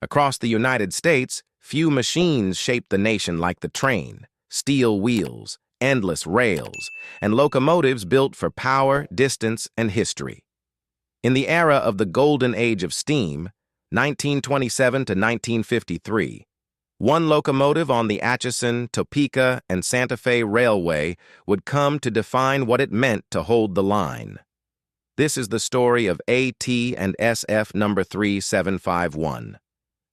Across the United States, few machines shaped the nation like the train: steel wheels, endless rails, and locomotives built for power, distance, and history. In the era of the golden age of steam, 1927 to 1953, one locomotive on the Atchison, Topeka, and Santa Fe Railway would come to define what it meant to hold the line. This is the story of AT&SF No. 3751,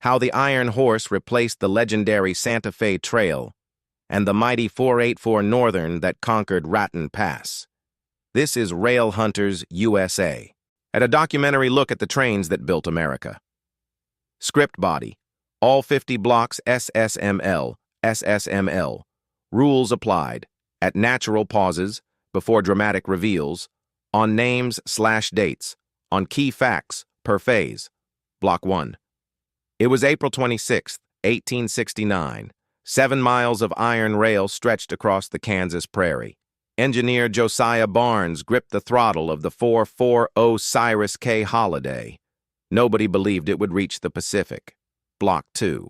how the Iron Horse replaced the legendary Santa Fe Trail and the mighty 484 Northern that conquered Raton Pass. This is Rail Hunters USA, at a documentary look at the trains that built America. Script body: all 50 blocks SSML, SSML. Rules applied: at natural pauses, before dramatic reveals, on names/dates, on key facts, per phase. Block 1. It was April 26, 1869. 7 miles of iron rail stretched across the Kansas prairie. Engineer Josiah Barnes gripped the throttle of the 440 Cyrus K. Holliday. Nobody believed it would reach the Pacific. Block 2.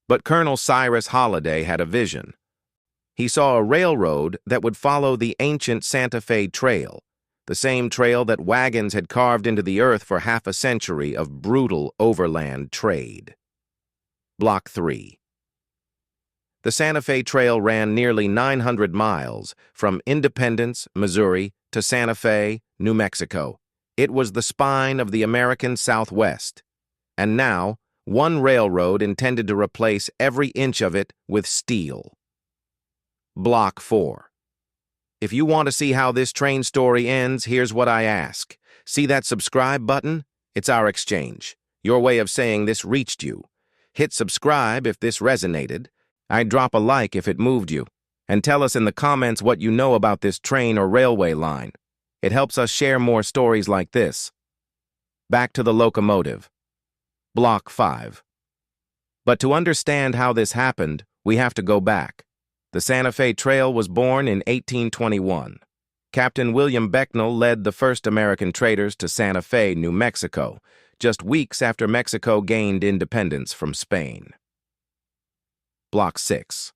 But Colonel Cyrus Holliday had a vision. He saw a railroad that would follow the ancient Santa Fe Trail, the same trail that wagons had carved into the earth for half a century of brutal overland trade. Block 3. The Santa Fe Trail ran nearly 900 miles from Independence, Missouri, to Santa Fe, New Mexico. It was the spine of the American Southwest, and now one railroad intended to replace every inch of it with steel. Block 4. If you want to see how this train story ends, here's what I ask. See that subscribe button? It's our exchange, your way of saying this reached you. Hit subscribe if this resonated. I'd drop a like if it moved you. And tell us in the comments what you know about this train or railway line. It helps us share more stories like this. Back to the locomotive. Block 5. But to understand how this happened, we have to go back. The Santa Fe Trail was born in 1821. Captain William Becknell led the first American traders to Santa Fe, New Mexico, just weeks after Mexico gained independence from Spain. Block 6.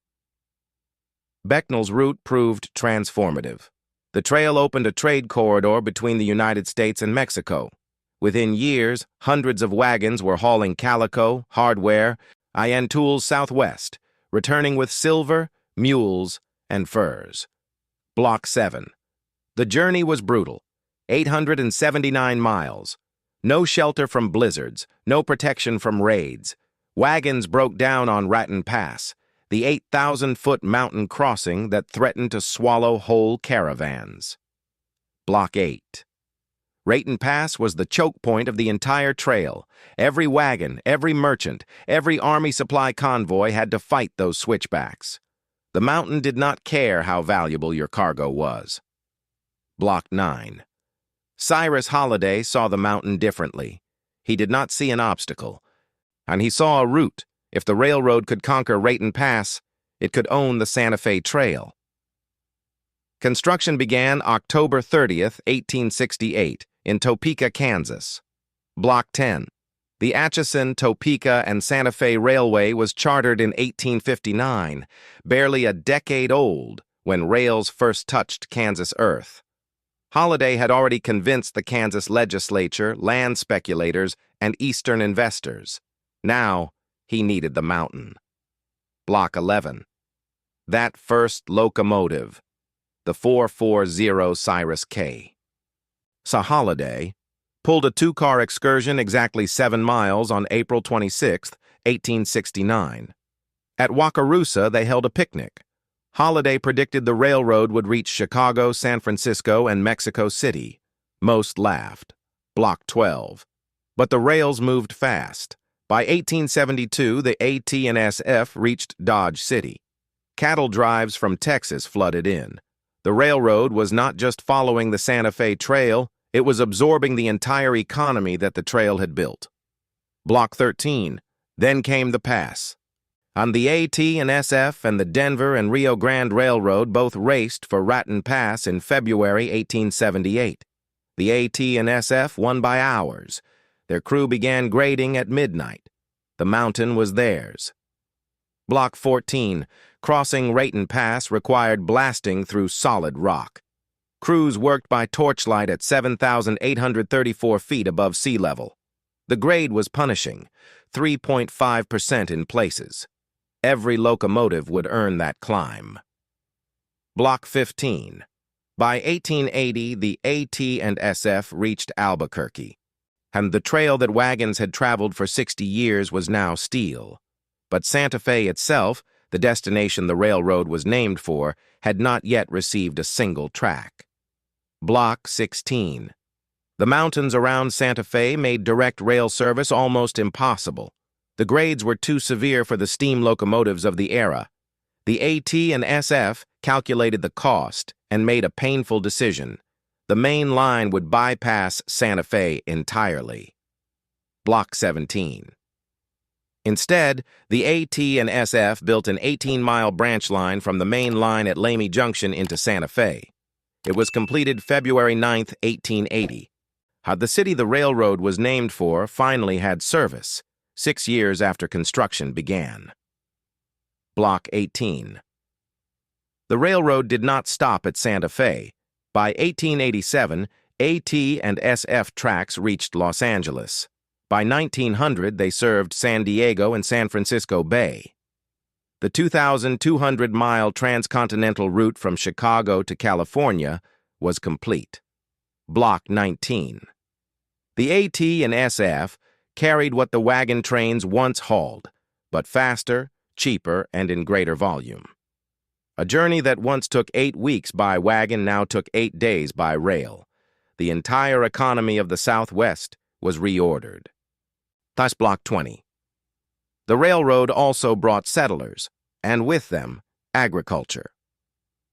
Becknell's route proved transformative. The trail opened a trade corridor between the United States and Mexico. Within years, hundreds of wagons were hauling calico, hardware, and tools southwest, returning with silver, mules, and furs. Block 7. The journey was brutal. 879 miles. No shelter from blizzards, no protection from raids. Wagons broke down on Raton Pass, the 8,000-foot mountain crossing that threatened to swallow whole caravans. Block 8. Raton Pass was the choke point of the entire trail. Every wagon, every merchant, every Army supply convoy had to fight those switchbacks. The mountain did not care how valuable your cargo was. Block 9. Cyrus Holliday saw the mountain differently. He did not see an obstacle, and he saw a route. If the railroad could conquer Raton Pass, it could own the Santa Fe Trail. Construction began October 30th, 1868, in Topeka, Kansas. Block 10. The Atchison, Topeka, and Santa Fe Railway was chartered in 1859, barely a decade old when rails first touched Kansas earth. Holliday had already convinced the Kansas legislature, land speculators, and Eastern investors. Now, he needed the mountain. Block 11. That first locomotive, the 440 Cyrus K. So Holliday pulled a 2-car excursion exactly 7 miles on April 26, 1869. At Wakarusa, they held a picnic. Holliday predicted the railroad would reach Chicago, San Francisco, and Mexico City. Most laughed. Block 12. But the rails moved fast. By 1872, the AT&SF reached Dodge City. Cattle drives from Texas flooded in. The railroad was not just following the Santa Fe Trail, it was absorbing the entire economy that the trail had built. Block 13. Then came the pass. On the AT&SF and the Denver and Rio Grande Railroad both raced for Raton Pass in February 1878. The AT&SF won by hours. Their crew began grading at midnight. The mountain was theirs. Block 14, crossing Raton Pass, required blasting through solid rock. Crews worked by torchlight at 7,834 feet above sea level. The grade was punishing, 3.5% in places. Every locomotive would earn that climb. Block 15. By 1880, the AT&SF reached Albuquerque, and the trail that wagons had traveled for 60 years was now steel. But Santa Fe itself, the destination the railroad was named for, had not yet received a single track. Block 16. The mountains around Santa Fe made direct rail service almost impossible. The grades were too severe for the steam locomotives of the era. The AT&SF calculated the cost and made a painful decision. The main line would bypass Santa Fe entirely. Block 17. Instead, the AT&SF built an 18-mile branch line from the main line at Lamy Junction into Santa Fe. It was completed February 9, 1880. The city the railroad was named for finally had service, 6 years after construction began. Block 18. The railroad did not stop at Santa Fe. By 1887, AT&SF tracks reached Los Angeles. By 1900, they served San Diego and San Francisco Bay. The 2,200-mile transcontinental route from Chicago to California was complete. Block 19. The AT&SF carried what the wagon trains once hauled, but faster, cheaper, and in greater volume. A journey that once took 8 weeks by wagon now took 8 days by rail. The entire economy of the Southwest was reordered. Thus, Block 20. The railroad also brought settlers, and with them, agriculture.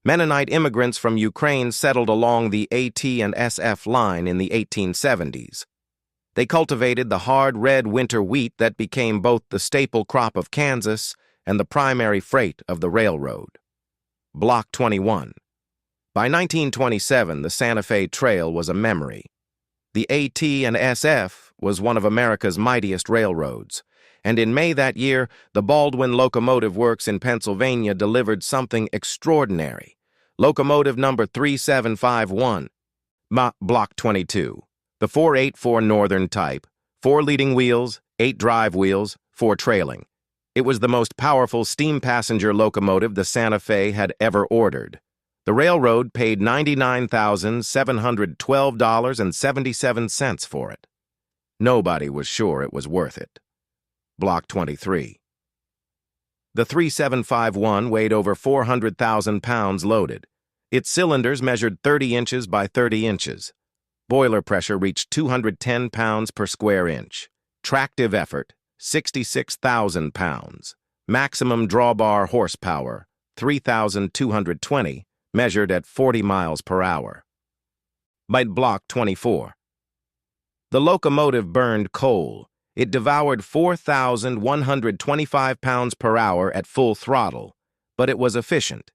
Mennonite immigrants from Ukraine settled along the AT&SF line in the 1870s. They cultivated the hard red winter wheat that became both the staple crop of Kansas and the primary freight of the railroad. Block 21. By 1927, the Santa Fe Trail was a memory. The AT&SF was one of America's mightiest railroads, and in May that year, the Baldwin Locomotive Works in Pennsylvania delivered something extraordinary. Locomotive number 3751. Block 22. The 484 Northern type, 4 leading wheels, 8 drive wheels, 4 trailing. It was the most powerful steam passenger locomotive the Santa Fe had ever ordered. The railroad paid $99,712.77 for it. Nobody was sure it was worth it. Block 23. The 3751 weighed over 400,000 pounds loaded. Its cylinders measured 30 inches by 30 inches. Boiler pressure reached 210 pounds per square inch. Tractive effort, 66,000 pounds. Maximum drawbar horsepower, 3,220, measured at 40 miles per hour. By Block 24. The locomotive burned coal. It devoured 4,125 pounds per hour at full throttle, but it was efficient.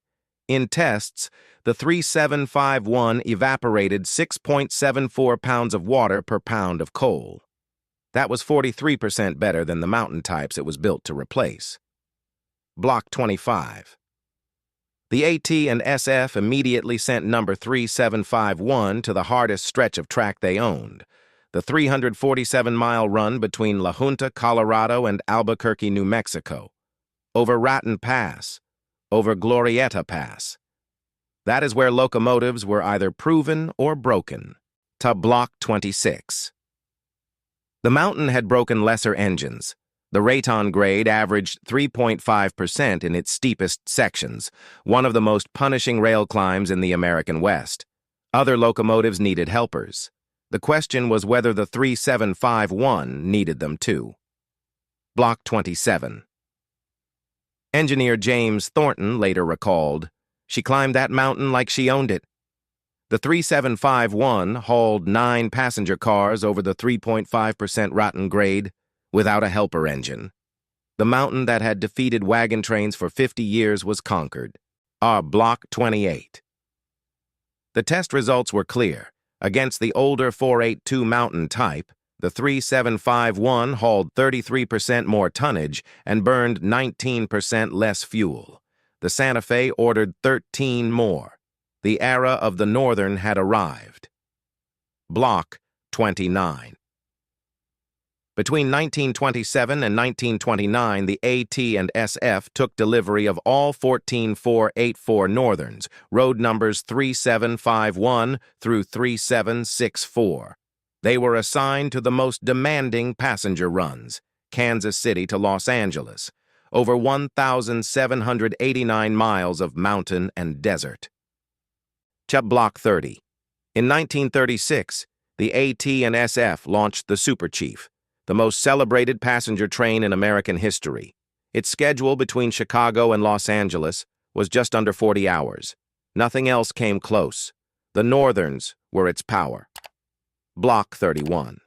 In tests, the 3751 evaporated 6.74 pounds of water per pound of coal. That was 43% better than the mountain types it was built to replace. Block 25. The AT&SF immediately sent number 3751 to the hardest stretch of track they owned, the 347-mile run between La Junta, Colorado and Albuquerque, New Mexico, over Raton Pass, over Glorieta Pass. That is where locomotives were either proven or broken. To Block 26. The mountain had broken lesser engines. The Raton grade averaged 3.5% in its steepest sections, one of the most punishing rail climbs in the American West. Other locomotives needed helpers. The question was whether the 3751 needed them too. Block 27. Engineer James Thornton later recalled, "She climbed that mountain like she owned it." The 3751 hauled 9 passenger cars over the 3.5% Raton grade without a helper engine. The mountain that had defeated wagon trains for 50 years was conquered. Block 28. The test results were clear. Against the older 482 mountain type, The 3751 hauled 33% more tonnage and burned 19% less fuel. The Santa Fe ordered 13 more. The era of the Northern had arrived. Block 29. Between 1927 and 1929, the AT&SF took delivery of all 14484 Northerns, road numbers 3751 through 3764. They were assigned to the most demanding passenger runs, Kansas City to Los Angeles, over 1,789 miles of mountain and desert. Block 30. In 1936, the AT&SF launched the Super Chief, the most celebrated passenger train in American history. Its schedule between Chicago and Los Angeles was just under 40 hours. Nothing else came close. The Northerns were its power. Block 31.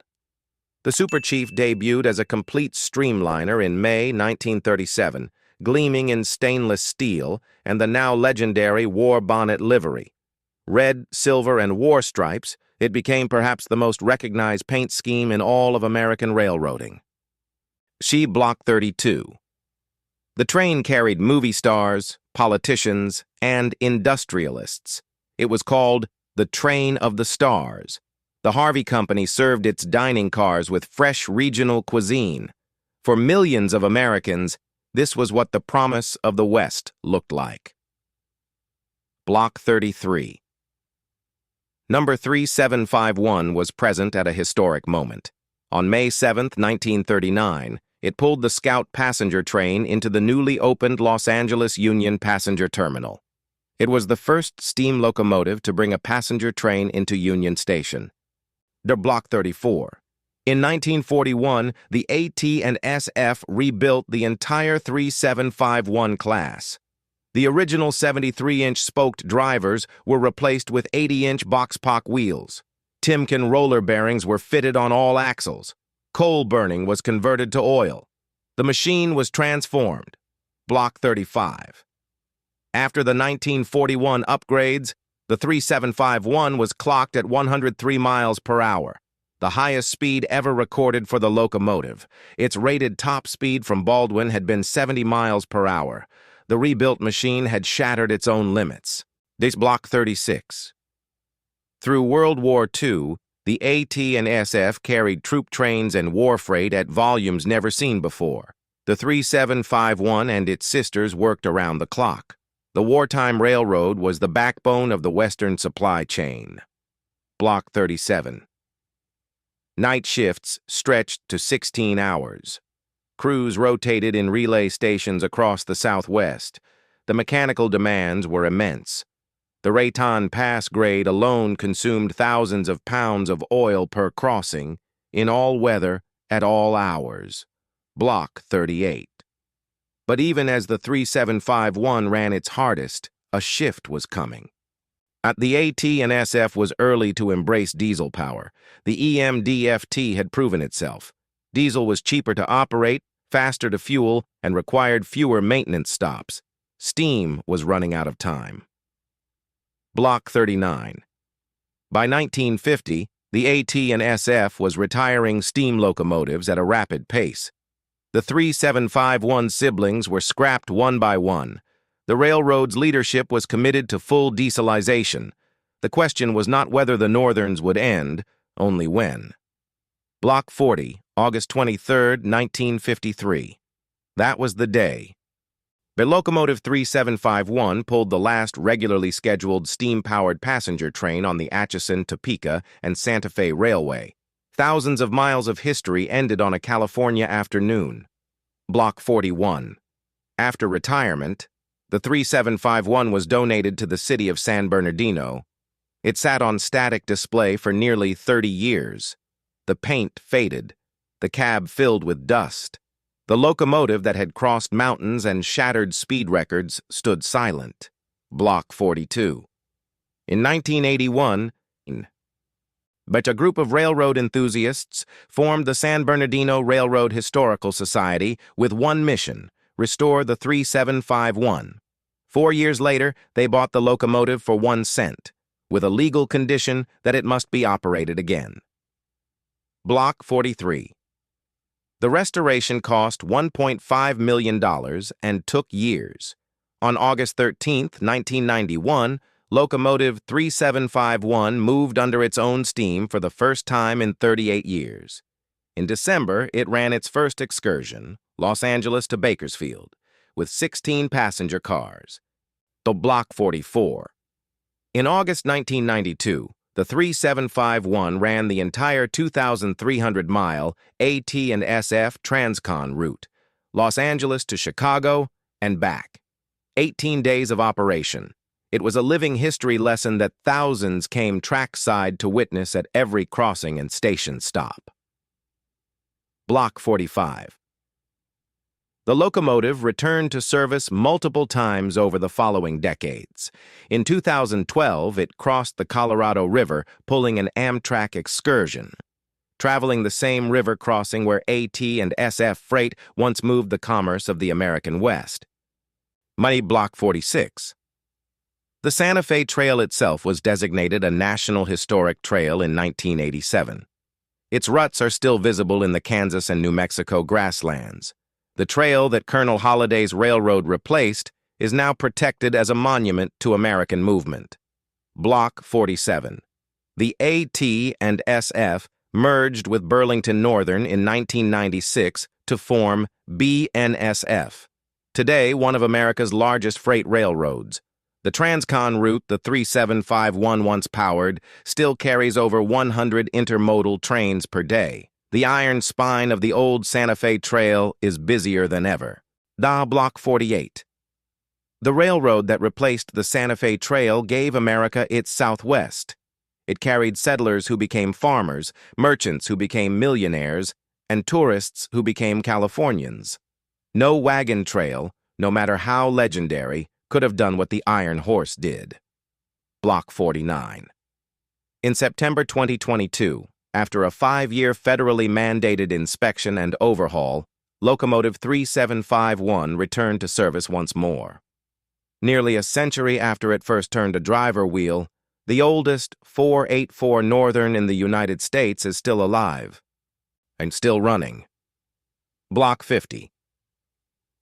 The Super Chief debuted as a complete streamliner in May 1937, gleaming in stainless steel and the now legendary war bonnet livery. Red, silver, and war stripes, it became perhaps the most recognized paint scheme in all of American railroading. Block 32. The train carried movie stars, politicians, and industrialists. It was called the Train of the Stars. The Harvey Company served its dining cars with fresh regional cuisine. For millions of Americans, this was what the promise of the West looked like. Block 33. Number 3751 was present at a historic moment. On May 7, 1939, it pulled the Scout passenger train into the newly opened Los Angeles Union Passenger Terminal. It was the first steam locomotive to bring a passenger train into Union Station. Block 34. In 1941, the AT&SF rebuilt the entire 3751 class. The original 73-inch spoked drivers were replaced with 80-inch box-pock wheels. Timken roller bearings were fitted on all axles. Coal burning was converted to oil. The machine was transformed. Block 35. After the 1941 upgrades, the 3751 was clocked at 103 miles per hour, the highest speed ever recorded for the locomotive. Its rated top speed from Baldwin had been 70 miles per hour. The rebuilt machine had shattered its own limits. Block 36. Through World War II, the AT&SF carried troop trains and war freight at volumes never seen before. The 3751 and its sisters worked around the clock. The wartime railroad was the backbone of the Western supply chain. Block 37. Night shifts stretched to 16 hours. Crews rotated in relay stations across the Southwest. The mechanical demands were immense. The Raton Pass grade alone consumed thousands of pounds of oil per crossing, in all weather, at all hours. Block 38. But even as the 3751 ran its hardest, a shift was coming. The AT&SF was early to embrace diesel power. The EMDFT had proven itself. Diesel was cheaper to operate, faster to fuel, and required fewer maintenance stops. Steam was running out of time. Block 39. By 1950, the AT&SF was retiring steam locomotives at a rapid pace. The 3751 siblings were scrapped one by one. The railroad's leadership was committed to full dieselization. The question was not whether the Northerns would end, only when. Block 40, August 23, 1953. That was the day. The Locomotive 3751 pulled the last regularly scheduled steam-powered passenger train on the Atchison, Topeka, and Santa Fe Railway. Thousands of miles of history ended on a California afternoon. Block 41. After retirement, the 3751 was donated to the city of San Bernardino. It sat on static display for nearly 30 years. The paint faded, the cab filled with dust. The locomotive that had crossed mountains and shattered speed records stood silent. Block 42. In 1981, but a group of railroad enthusiasts formed the San Bernardino Railroad Historical Society with one mission: restore the 3751. 4 years later, they bought the locomotive for 1 cent, with a legal condition that it must be operated again. Block 43. The restoration cost $1.5 million and took years. On August 13, 1991, Locomotive 3751 moved under its own steam for the first time in 38 years. In December, it ran its first excursion, Los Angeles to Bakersfield, with 16 passenger cars. The Block 44. In August 1992, the 3751 ran the entire 2,300-mile AT&SF Transcon route, Los Angeles to Chicago and back. 18 days of operation. It was a living history lesson that thousands came trackside to witness at every crossing and station stop. Block 45. The locomotive returned to service multiple times over the following decades. In 2012, it crossed the Colorado River, pulling an Amtrak excursion, traveling the same river crossing where AT&SF freight once moved the commerce of the American West. Money Block 46. The Santa Fe Trail itself was designated a National Historic Trail in 1987. Its ruts are still visible in the Kansas and New Mexico grasslands. The trail that Colonel Holliday's railroad replaced is now protected as a monument to American movement. Block 47. The AT&SF merged with Burlington Northern in 1996 to form BNSF, today one of America's largest freight railroads. The Transcon route the 3751 once powered still carries over 100 intermodal trains per day. The iron spine of the old Santa Fe Trail is busier than ever. Block 48. The railroad that replaced the Santa Fe Trail gave America its Southwest. It carried settlers who became farmers, merchants who became millionaires, and tourists who became Californians. No wagon trail, no matter how legendary, could have done what the Iron Horse did. Block 49. In September 2022, after a 5-year federally mandated inspection and overhaul, Locomotive 3751 returned to service once more. Nearly a century after it first turned a driver wheel, the oldest 484 Northern in the United States is still alive and still running. Block 50.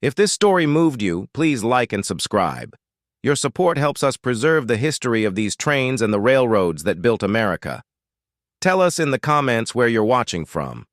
If this story moved you, please like and subscribe. Your support helps us preserve the history of these trains and the railroads that built America. Tell us in the comments where you're watching from.